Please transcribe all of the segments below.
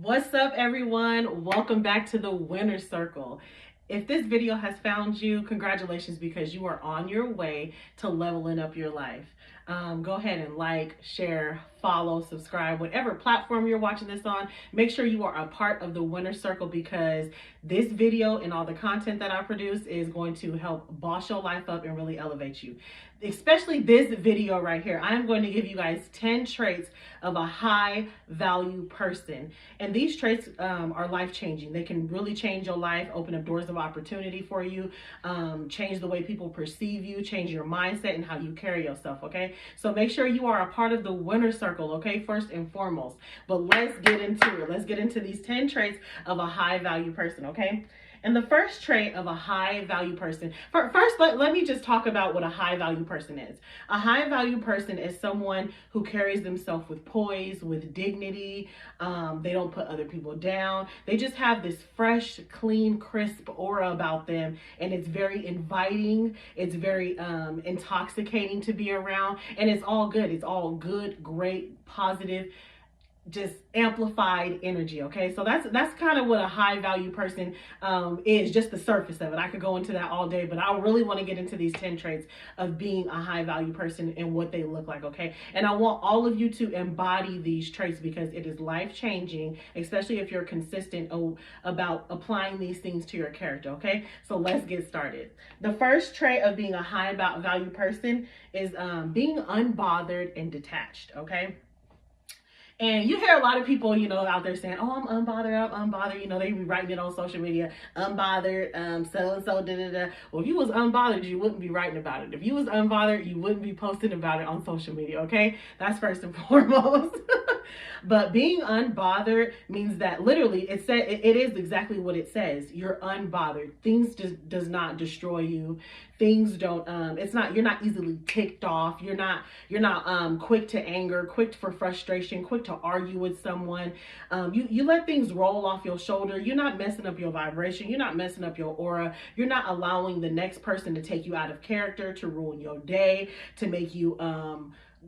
What's up, everyone? Welcome back to the Winner's Circle. If this video has found you, congratulations, because you are on your way to leveling up your life. Go ahead and like, share, follow, subscribe, whatever platform you're watching this on. Make sure you are a part of the Winner's Circle, because this video and all the content that I produce is going to help boss your life up and really elevate you. Especially this video right here. I'm going to give you guys 10 traits of a high value person. And these traits are life changing. They can really change your life, open up doors of opportunity for you, change the way people perceive you, change your mindset and how you carry yourself, okay? So make sure you are a part of the Winner's Circle, okay, first and foremost. But let's get into it. Let's get into these 10 traits of a high value person, okay? And the first trait of a high value person, first, let me just talk about what a high value person is. A high value person is someone who carries themselves with poise, with dignity. They don't put other people down. They just have this fresh, clean, crisp aura about them. And it's very inviting. It's very intoxicating to be around. And it's all good. It's all good, great, positive, just amplified energy. Okay, so that's kind of what a high value person is, just the surface of it. I could go into that all day, but I really want to get into these 10 traits of being a high value person and what they look like. Okay, and I want all of you to embody these traits, because it is life changing, especially if you're consistent about applying these things to your character. Okay, so let's get started. The first trait of being a high value person is being unbothered and detached. Okay. And you hear a lot of people, out there saying, "Oh, I'm unbothered." They be writing it on social media, unbothered, so-and-so, da-da-da. Well, if you was unbothered, you wouldn't be writing about it. If you was unbothered, you wouldn't be posting about it on social media, okay? That's first and foremost. But being unbothered means that literally it is exactly what it says. You're unbothered. Things just does not destroy you. Things don't, you're not easily ticked off. You're not quick to anger, quick for frustration, quick to argue with someone. You let things roll off your shoulder. You're not messing up your vibration. You're not messing up your aura. You're not allowing the next person to take you out of character, to ruin your day, to make you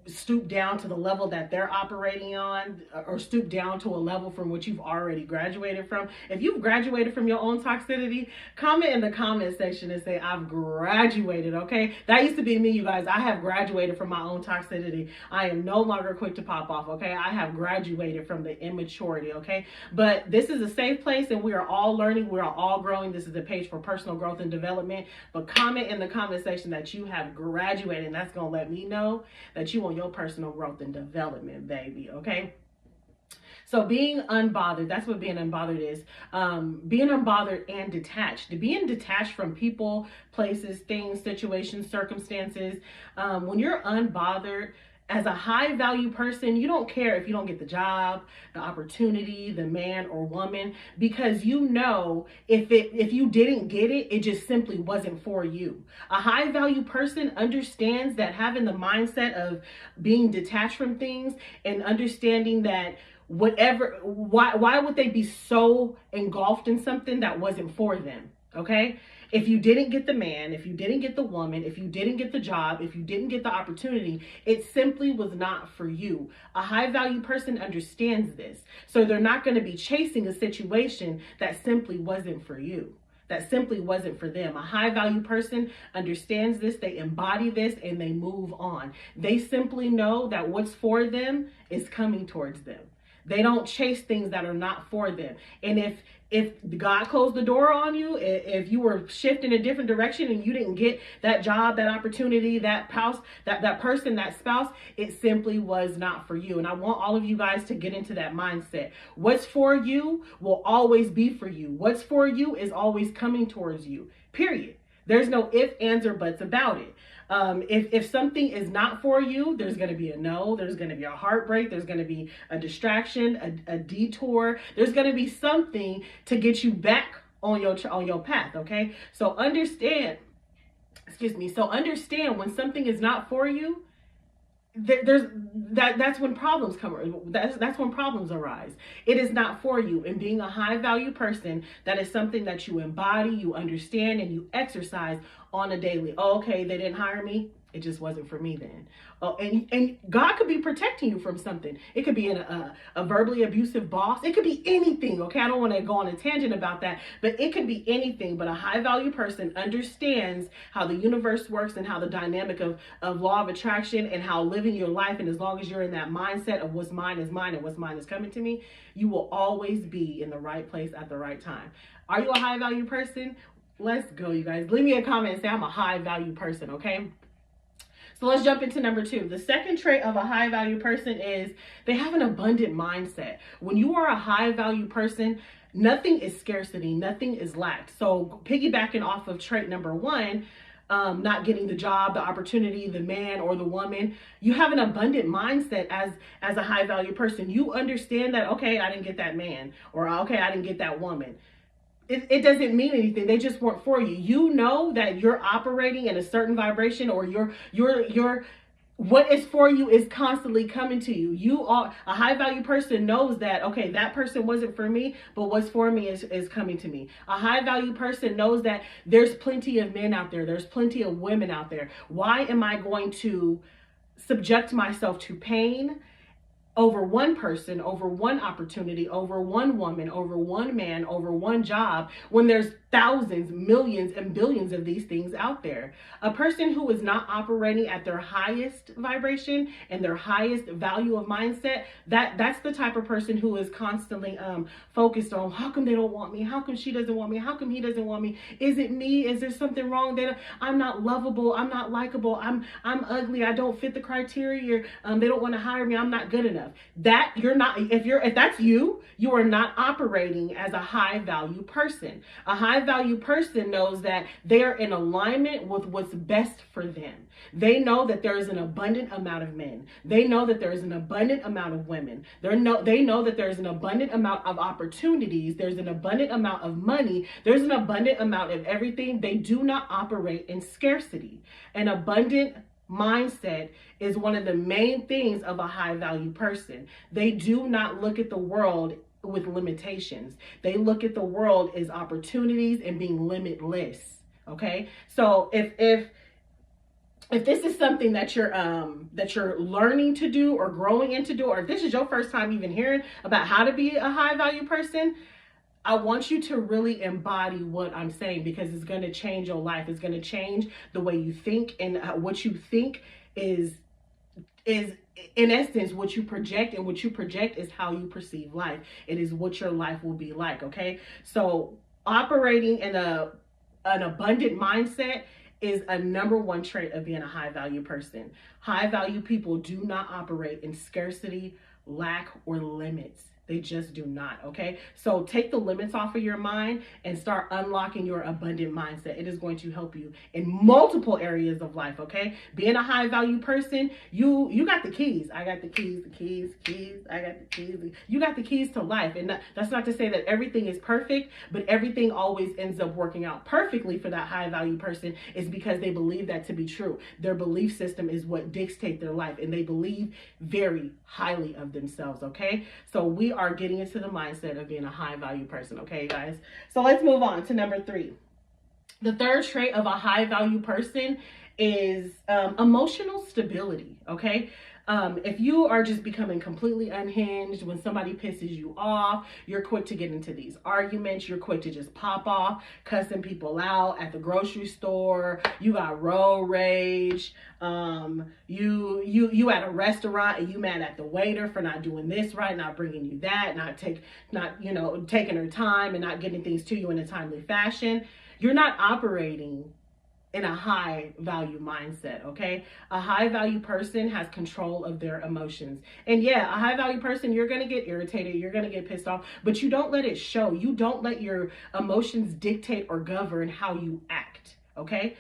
stoop down to the level that they're operating on, or stoop down to a level from which you've already graduated from. If you've graduated from your own toxicity, comment in the comment section and say, "I've graduated." Okay, that used to be me, you guys. I have graduated from my own toxicity. I am no longer quick to pop off. Okay, I have graduated from the immaturity. Okay, but this is a safe place, and we are all learning, we are all growing. This is a page for personal growth and development. But comment in the comment section that you have graduated, and that's gonna let me know that you on your personal growth and development, baby. Okay, so being unbothered, that's what being unbothered is. Being unbothered and detached. Being detached from people, places, things, situations, circumstances. When you're unbothered, as a high value person, you don't care if you don't get the job, the opportunity, the man or woman, because if you didn't get it, it just simply wasn't for you. A high value person understands that, having the mindset of being detached from things and understanding that why would they be so engulfed in something that wasn't for them? Okay, if you didn't get the man, if you didn't get the woman, if you didn't get the job, if you didn't get the opportunity, it simply was not for you. A high value person understands this. So they're not going to be chasing a situation that simply wasn't for you, that simply wasn't for them. A high value person understands this, they embody this, and they move on. They simply know that what's for them is coming towards them. They don't chase things that are not for them. And if God closed the door on you, if you were shifting a different direction and you didn't get that job, that opportunity, that person, that spouse, it simply was not for you. And I want all of you guys to get into that mindset. What's for you will always be for you. What's for you is always coming towards you, period. There's no ifs, ands, or buts about it. If something is not for you, there's going to be a no, there's going to be a heartbreak, there's going to be a distraction, a detour. There's going to be something to get you back on your path. Okay, so understand when something is not for you, that's when problems come. That's when problems arise. It is not for you. And being a high value person, that is something that you embody, you understand, and you exercise on a daily. Oh, okay, they didn't hire me. It just wasn't for me then. Oh, and God could be protecting you from something. It could be a verbally abusive boss. It could be anything. Okay, I don't want to go on a tangent about that, but it could be anything. But a high value person understands how the universe works and how the dynamic of law of attraction and how living your life. And as long as you're in that mindset of what's mine is mine and what's mine is coming to me, you will always be in the right place at the right time. Are you a high value person? Let's go, you guys. Leave me a comment and say I'm a high value person. Okay. So let's jump into number 2. The second trait of a high value person is they have an abundant mindset. When you are a high value person, nothing is scarcity, nothing is lacked. So piggybacking off of trait number 1, not getting the job, the opportunity, the man or the woman, you have an abundant mindset as a high value person. You understand that, okay, I didn't get that man, or okay, I didn't get that woman. It doesn't mean anything. They just weren't for you. You know that you're operating in a certain vibration, or your what is for you is constantly coming to you. You are a high value person knows that, okay, that person wasn't for me, but what's for me is coming to me. A high value person knows that there's plenty of men out there. There's plenty of women out there. Why am I going to subject myself to pain over one person, over one opportunity, over one woman, over one man, over one job, when there's thousands, millions, and billions of these things out there? A person who is not operating at their highest vibration and their highest value of mindset, that's the type of person who is constantly focused on, how come they don't want me? How come she doesn't want me? How come he doesn't want me? Is it me? Is there something wrong? I'm not lovable. I'm not likable. I'm ugly. I don't fit the criteria. They don't want to hire me. I'm not good enough. That you're not, if that's you are not operating as a high value person. A high value person knows that they are in alignment with what's best for them. They know that there is an abundant amount of men. They know that there is an abundant amount of women. They know that there's an abundant amount of opportunities. There's an abundant amount of money. There's an abundant amount of everything. They do not operate in scarcity. An abundant mindset is one of the main things of a high value person. They do not look at the world with limitations. They look at the world as opportunities and being limitless. Okay, so if this is something that you're learning to do or growing into do, or if this is your first time even hearing about how to be a high value person, I want you to really embody what I'm saying, because it's going to change your life. It's going to change the way you think, and what you think is in essence what you project, and what you project is how you perceive life. It is what your life will be like. Okay, so operating in an abundant mindset is a number 1 trait of being a high value person. High value people do not operate in scarcity, lack, or limits. They just do not. Okay, so take the limits off of your mind and start unlocking your abundant mindset. It is going to help you in multiple areas of life. Okay, being a high value person, you got the keys. I got the keys. I got the keys. You got the keys to life. And that's not to say that everything is perfect, but everything always ends up working out perfectly for that high value person, is because they believe that to be true. Their belief system is what dictates their life, and they believe very highly of themselves. Okay, so we are getting into the mindset of being a high value person. Okay, guys, so let's move on to number 3. The third trait of a high value person is emotional stability. Okay, if you are just becoming completely unhinged, when somebody pisses you off, you're quick to get into these arguments. You're quick to just pop off, cussing people out at the grocery store. You got road rage. You at a restaurant and you mad at the waiter for not doing this right, not bringing you that, not taking her time and not getting things to you in a timely fashion. You're not operating in a high value mindset. Okay, a high value person has control of their emotions. And yeah, a high value person, you're going to get irritated, you're going to get pissed off, but you don't let it show. You don't let your emotions dictate or govern how you act. Okay,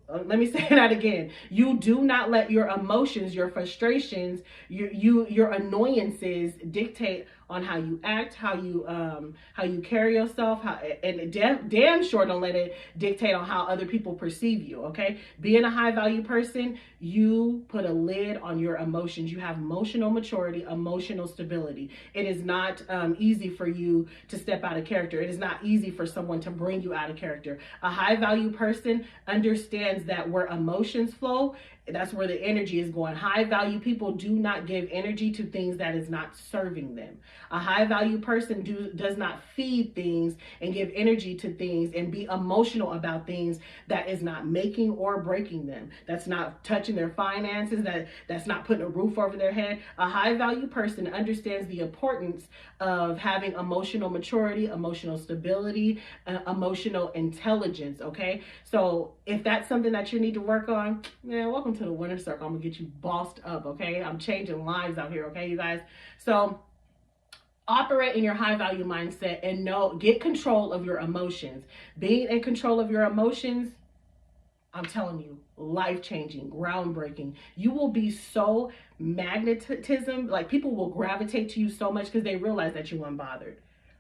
let me say that again. You do not let your emotions, your frustrations, your annoyances dictate on how you act, how you carry yourself, and damn sure don't let it dictate on how other people perceive you. Okay, being a high value person, you put a lid on your emotions. You have emotional maturity, emotional stability. It is not easy for you to step out of character. It is not easy for someone to bring you out of character. A high value person understands that where emotions flow, That's where the energy is going. High value people do not give energy to things that is not serving them. A high value person does not feed things and give energy to things and be emotional about things that is not making or breaking them. That's not touching their finances, that's not putting a roof over their head. A high value person understands the importance of having emotional maturity, emotional stability, emotional intelligence, okay? So if that's something that you need to work on, man, welcome to the winner circle. I'm gonna get you bossed up, okay? I'm changing lives out here, okay, you guys? So operate in your high value mindset and get control of your emotions. Being in control of your emotions, I'm telling you, life-changing, groundbreaking. You will be so magnetism, like people will gravitate to you so much because they realize that you're unbothered.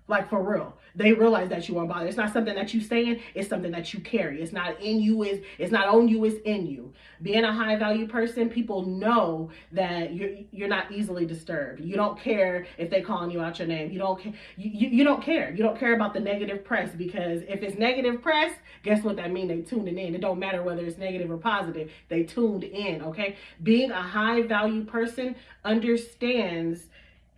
Like for real, they realize that you are bothered. It's not something that you saying, it's something that you carry. It's not in you, it's not on you, it's in you. Being a high value person, people know that you're not easily disturbed. You don't care if they calling you out your name. You don't care. You don't care. You don't care about the negative press, because if it's negative press, guess what that means? They tuning in. It don't matter whether it's negative or positive. They tuned in, okay? Being a high value person understands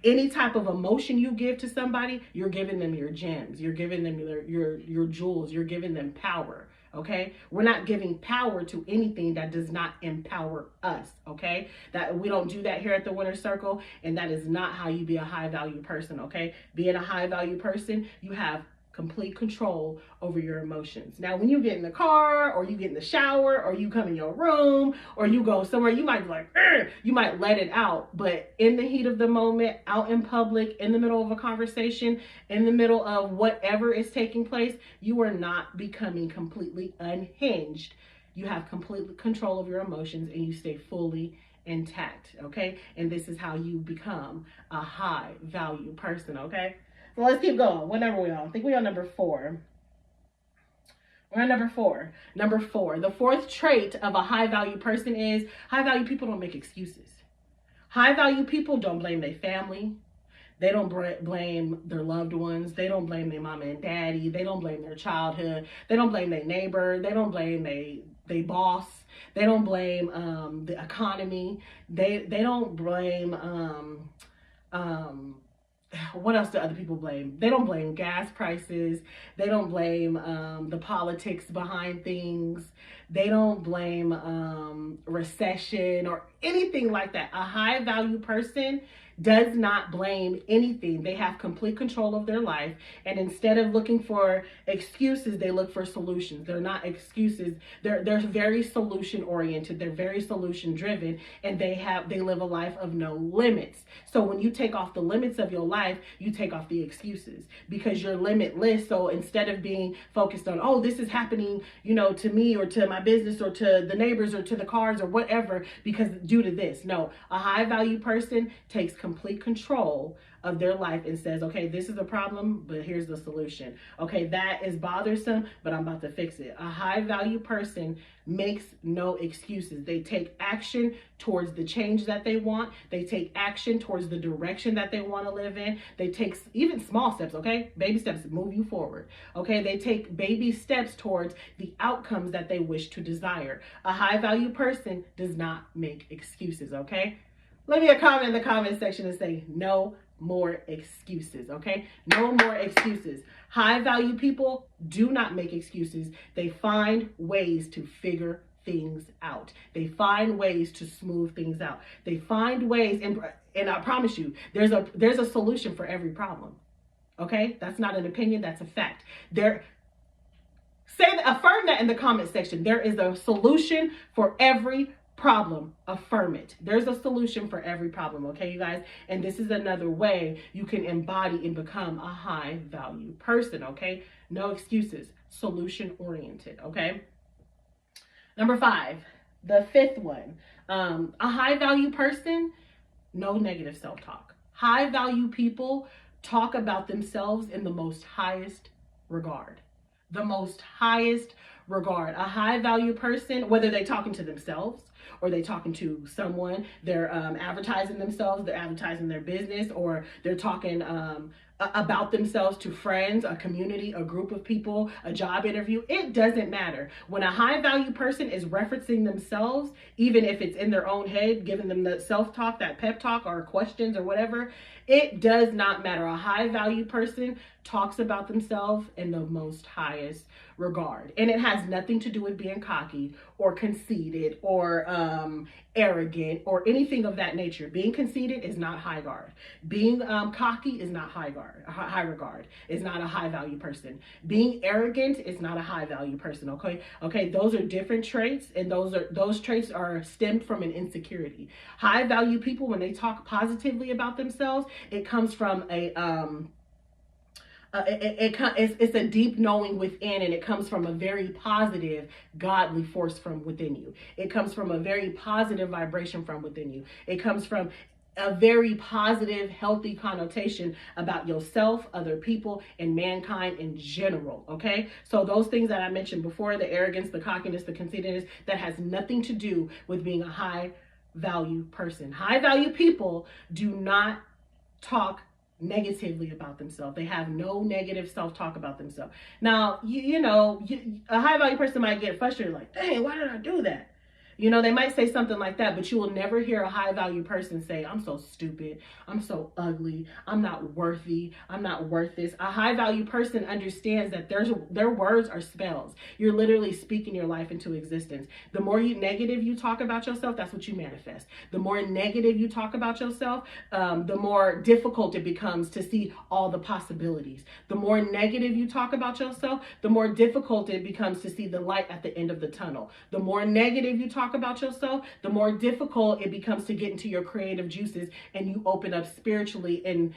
any type of emotion you give to somebody, you're giving them your gems. You're giving them your jewels. You're giving them power, okay? We're not giving power to anything that does not empower us, okay? That we don't do that here at the Winner Circle, and that is not how you be a high value person, okay? Being a high value person, you have complete control over your emotions. Now, when you get in the car, or you get in the shower, or you come in your room, or you go somewhere, you might be like, you might let it out. But in the heat of the moment, out in public, in the middle of a conversation, in the middle of whatever is taking place, you are not becoming completely unhinged. You have complete control of your emotions, and you stay fully intact, okay? And this is how you become a high value person, okay? So let's keep going. What number are we on? I think we're on number 4. We're on number 4. Number 4. The fourth trait of a high value person is high value people don't make excuses. High value people don't blame their family. They don't blame their loved ones. They don't blame their mama and daddy. They don't blame their childhood. They don't blame their neighbor. They don't blame their boss. They don't blame the economy. They don't blame what else do other people blame? They don't blame gas prices. They don't blame the politics behind things. They don't blame recession or anything like that. A high value person does not blame anything. They have complete control of their life, and instead of looking for excuses, they look for solutions. They're not excuses. They're very solution oriented. They're very solution driven, and they live a life of no limits. So when you take off the limits of your life, you take off the excuses, because you're limitless. So instead of being focused on, oh, this is happening, to me or to my business or to the neighbors or to the cars or whatever, because due to this. No, a high value person takes complete control of their life and says, okay, this is a problem, but here's the solution. Okay, that is bothersome, but I'm about to fix it. A high value person makes no excuses. They take action towards the change that they want. They take action towards the direction that they want to live in. They take even small steps, okay? Baby steps move you forward, okay? They take baby steps towards the outcomes that they wish to desire. A high value person does not make excuses, okay? Leave me a comment in the comment section and say, no more excuses, okay? No more excuses. High value people do not make excuses. They find ways to figure things out. They find ways to smooth things out. They find ways, and I promise you, there's a solution for every problem, okay? That's not an opinion, that's a fact. Affirm that in the comment section. There is a solution for every problem. Affirm it. There's a solution for every problem, okay, you guys? And this is another way you can embody and become a high value person, okay? No excuses. Solution oriented, okay? Number 5, the 5th one. A high value person, no negative self-talk. High value people talk about themselves in the most highest regard. The most highest regard. A high value person, whether they're talking to themselves or they're talking to someone, they're advertising themselves, they're advertising their business, or they're talking about themselves to friends, a community, a group of people, a job interview. It doesn't matter. When a high value person is referencing themselves, even if it's in their own head, giving them the self-talk, that pep talk or questions or whatever, it does not matter. A high value person talks about themselves in the most highest regard. And it has nothing to do with being cocky or conceited or arrogant or anything of that nature. Being conceited is not high guard. Being cocky is not high regard. Is not a high value person. Being arrogant is not a high value person. Okay, those are different traits, and those traits are stemmed from an insecurity. High value people, when they talk positively about themselves, it comes from it's a deep knowing within, and it comes from a very positive, godly force from within you. It comes from a very positive vibration from within you. It comes from a very positive, healthy connotation about yourself, other people, and mankind in general. Okay, so those things that I mentioned before, the arrogance, the cockiness, the conceitedness, that has nothing to do with being a high value person. High value people do not talk negatively about themselves. They have no negative self-talk about themselves. Now, a high value person might get frustrated, like, dang, why did I do that? They might say something like that, but you will never hear a high value person say, I'm so stupid, I'm so ugly, I'm not worthy, I'm not worth this. A high value person understands that their words are spells. You're literally speaking your life into existence. The more negative you talk about yourself, that's what you manifest. The more negative you talk about yourself, the more difficult it becomes to see all the possibilities. The more negative you talk about yourself, the more difficult it becomes to see the light at the end of the tunnel. The more negative you talk about yourself, the more difficult it becomes to get into your creative juices, and you open up spiritually and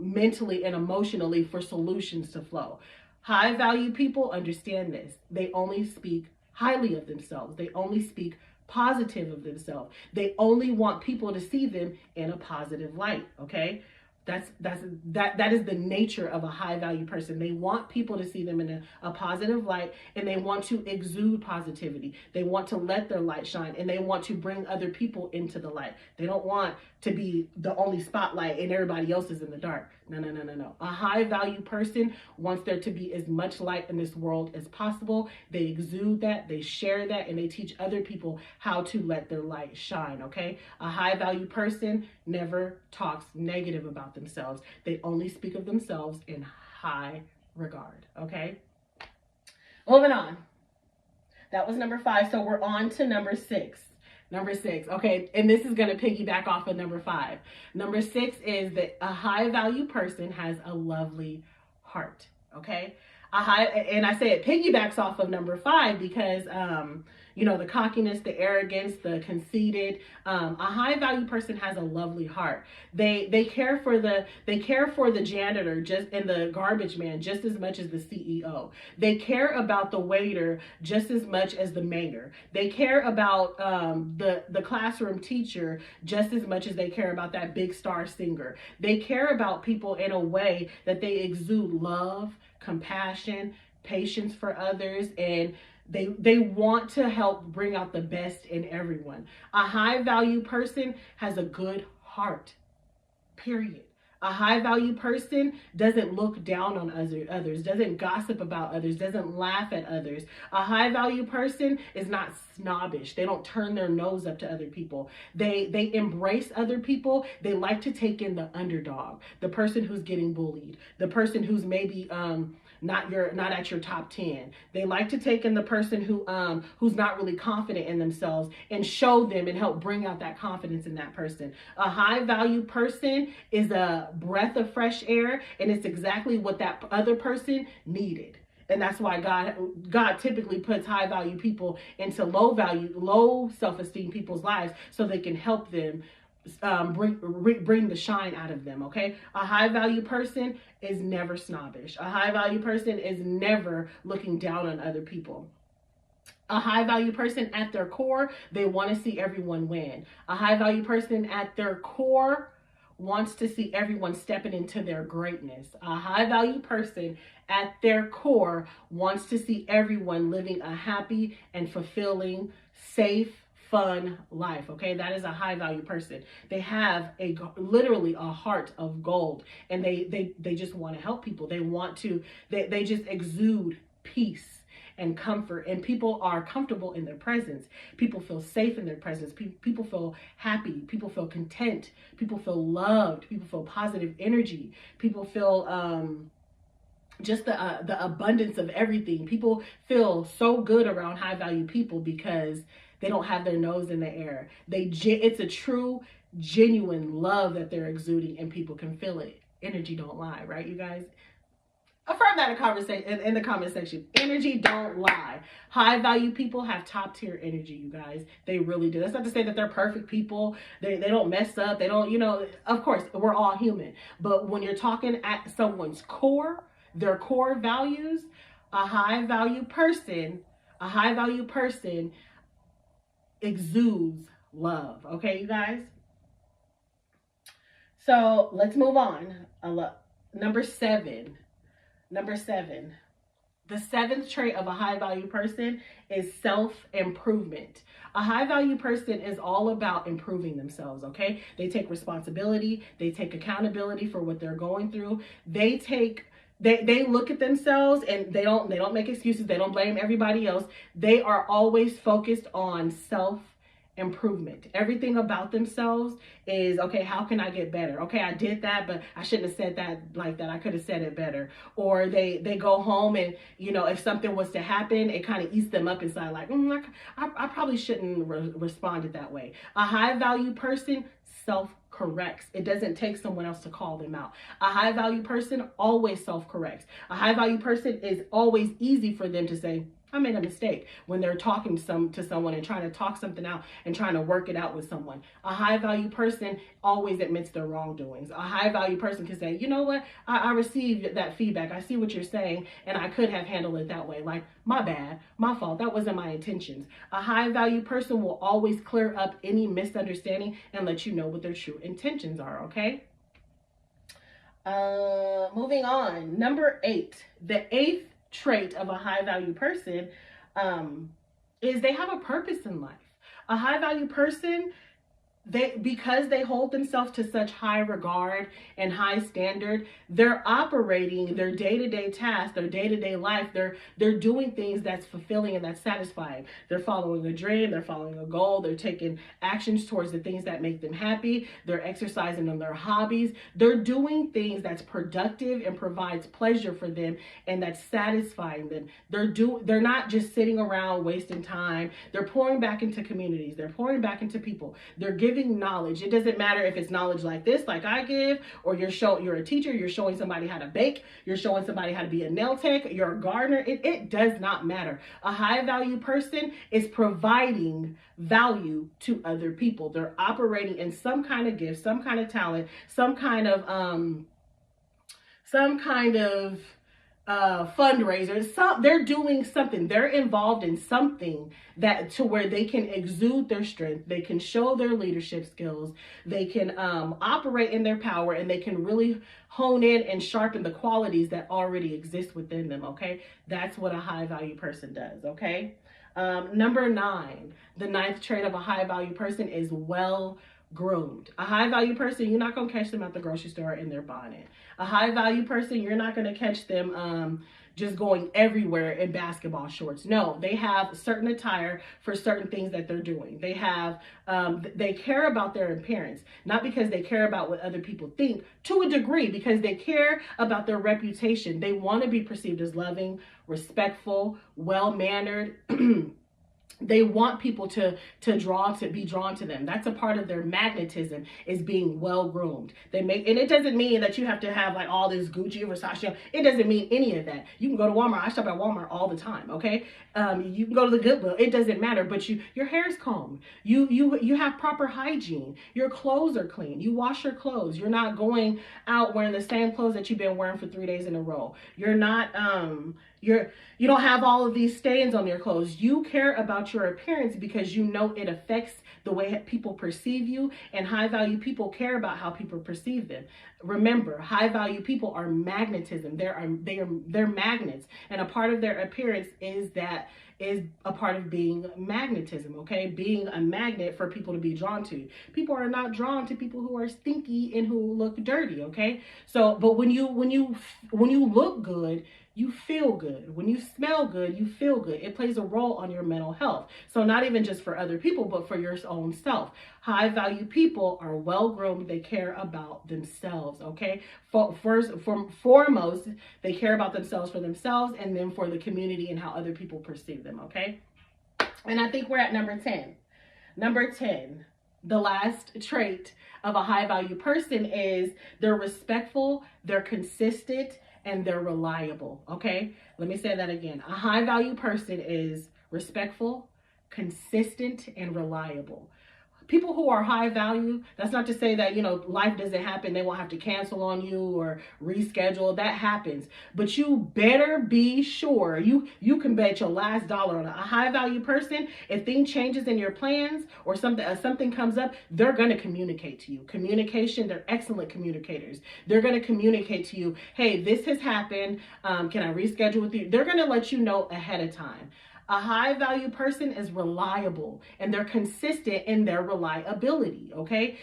mentally and emotionally for solutions to flow. High value people understand this. They only speak highly of themselves. They only speak positive of themselves. They only want people to see them in a positive light. Okay, that is the nature of a high value person. They want people to see them in a positive light, and they want to exude positivity. They want to let their light shine, and they want to bring other people into the light. They don't want to be the only spotlight and everybody else is in the dark. No. A high value person wants there to be as much light in this world as possible. They exude that, they share that, and they teach other people how to let their light shine. Okay, a high value person never talks negative about themselves. They only speak of themselves in high regard. Okay, moving on. That was number 5. So we're on to number 6. Number 6. Okay, and this is going to piggyback off of number 5. Number 6 is that a high value person has a lovely heart. Okay, and I say it piggybacks off of number 5 because the cockiness, the arrogance, the conceited. A high value person has a lovely heart. They care for the janitor and the garbage man just as much as the CEO. They care about the waiter just as much as the mayor. They care about the classroom teacher just as much as they care about that big star singer. They care about people in a way that they exude love, compassion, patience for others, and they want to help bring out the best in everyone. A high value person has a good heart, period. A high value person doesn't look down on others, doesn't gossip about others, doesn't laugh at others. A high value person is not snobbish. They don't turn their nose up to other people. They embrace other people. They like to take in the underdog, the person who's getting bullied, the person who's maybe not at your top 10. They like to take in the person who's not really confident in themselves and show them and help bring out that confidence in that person. A high value person is a breath of fresh air, and it's exactly what that other person needed. And that's why God typically puts high value people into low self-esteem people's lives so they can help them bring the shine out of them. Okay, a high value person is never snobbish. A high value person is never looking down on other people. A high value person at their core, they want to see everyone win. A high value person at their core wants to see everyone stepping into their greatness. A high value person at their core wants to see everyone living a happy and fulfilling, safe, fun life. Okay, that is a high value person. They have literally a heart of gold, and they just want to help people. They just exude peace and comfort, and people are comfortable in their presence. People feel safe in their presence. People feel happy. People feel content. People feel loved. People feel positive energy. People feel just the abundance of everything. People feel so good around high value people because they don't have their nose in the air. It's a true, genuine love that they're exuding, and people can feel it. Energy don't lie, right, you guys? Affirm that in the comment section. Energy don't lie. High value people have top tier energy, you guys. They really do. That's not to say that they're perfect people. They don't mess up. They don't, of course, we're all human. But when you're talking at someone's core, their core values, a high value person exudes love. Okay, you guys? So let's move on. Number seven. The seventh trait of a high value person is self-improvement. A high value person is all about improving themselves, okay? They take responsibility, they take accountability for what they're going through. They look at themselves, and they don't make excuses, they don't blame everybody else. They are always focused on self-improvement. Everything about themselves is, okay, how can I get better? Okay, I did that, but I shouldn't have said that like that. I could have said it better. Or they go home, and if something was to happen, it kind of eats them up inside, like, I probably shouldn't responded that way. A high value person self-corrects. It doesn't take someone else to call them out. A high value person always self-corrects. A high value person is always easy for them to say, I made a mistake, when they're talking to someone and trying to talk something out and trying to work it out with someone. A high value person always admits their wrongdoings. A high value person can say, you know what, I received that feedback. I see what you're saying, and I could have handled it that way. Like, my bad, my fault, that wasn't my intentions. A high value person will always clear up any misunderstanding and let you know what their true intentions are, okay? Moving on. Number 8, the 8th trait of a high value person is they have a purpose in life. A high value person, because they hold themselves to such high regard and high standard, they're operating their day-to-day tasks, their day-to-day life. They're doing things that's fulfilling and that's satisfying. They're following a dream, they're following a goal, they're taking actions towards the things that make them happy, they're exercising on their hobbies, they're doing things that's productive and provides pleasure for them and that's satisfying them. They're not just sitting around wasting time. They're pouring back into communities, they're pouring back into people, they're giving knowledge. It doesn't matter if it's knowledge like this, like I give, or you're a teacher, you're showing somebody how to bake, you're showing somebody how to be a nail tech, you're a gardener. It does not matter. A high value person is providing value to other people. They're operating in some kind of gift, some kind of talent, some kind of fundraisers. They're doing something. They're involved in something that to where they can exude their strength, they can show their leadership skills, they can operate in their power, and they can really hone in and sharpen the qualities that already exist within them. Okay, that's what a high value person does. Okay, number 9, the 9th trait of a high value person is well groomed. A high value person, you're not going to catch them at the grocery store in their bonnet. A high value person, you're not going to catch them just going everywhere in basketball shorts. No, they have certain attire for certain things that they're doing. They have, they care about their appearance, not because they care about what other people think, to a degree, because they care about their reputation. They want to be perceived as loving, respectful, well-mannered. They want people to be drawn to them. That's a part of their magnetism, is being well groomed. And it doesn't mean that you have to have like all this Gucci or Versace. It doesn't mean any of that. You can go to Walmart. I shop at Walmart all the time. Okay. You can go to the Goodwill. It doesn't matter. But your hair's combed. You have proper hygiene. Your clothes are clean. You wash your clothes. You're not going out wearing the same clothes that you've been wearing for 3 days in a row. You're not you don't have all of these stains on your clothes. You care about your appearance because you know it affects the way people perceive you, and high value people care about how people perceive them. Remember, high value people are magnetism. They're magnets, and a part of their appearance is a part of being magnetism. Okay, being a magnet for people to be drawn to. People are not drawn to people who are stinky and who look dirty. Okay, so but when you look good, you feel good. When you smell good, you feel good. It plays a role on your mental health. So not even just for other people, but for your own self. High value people are well groomed. They care about themselves. Okay. Foremost, they care about themselves for themselves, and then for the community and how other people perceive them. Okay. And I think we're at number 10. Number 10, the last trait of a high value person is they're respectful, they're consistent, and they're reliable. Okay, let me say that again. A high value person is respectful, consistent, and reliable. People who are high value, that's not to say that, life doesn't happen. They won't have to cancel on you or reschedule. That happens. But you better be sure, you can bet your last dollar on a high value person. If things changes in your plans or something comes up, they're going to communicate to you. Communication, they're excellent communicators. They're going to communicate to you, hey, this has happened. Can I reschedule with you? They're going to let you know ahead of time. A high value person is reliable, and they're consistent in their reliability. Okay.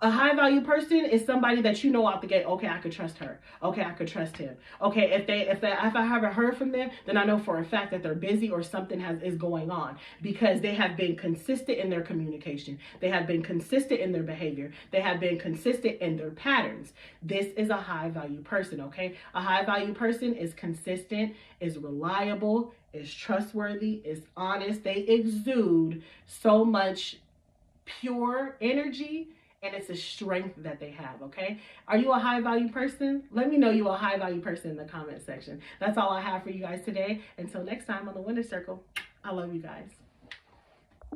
A high value person is somebody that you know out the gate. Okay, I could trust her. Okay, I could trust him. Okay, if I haven't heard from them, then I know for a fact that they're busy or something is going on, because they have been consistent in their communication. They have been consistent in their behavior. They have been consistent in their patterns. This is a high value person. Okay, a high value person is consistent, is reliable, is trustworthy, is honest. They exude so much pure energy, and it's a strength that they have. Okay, are you a high value person? Let me know you're a high value person in the comment section. That's all I have for you guys today. Until next time on the Winner Circle, I love you guys.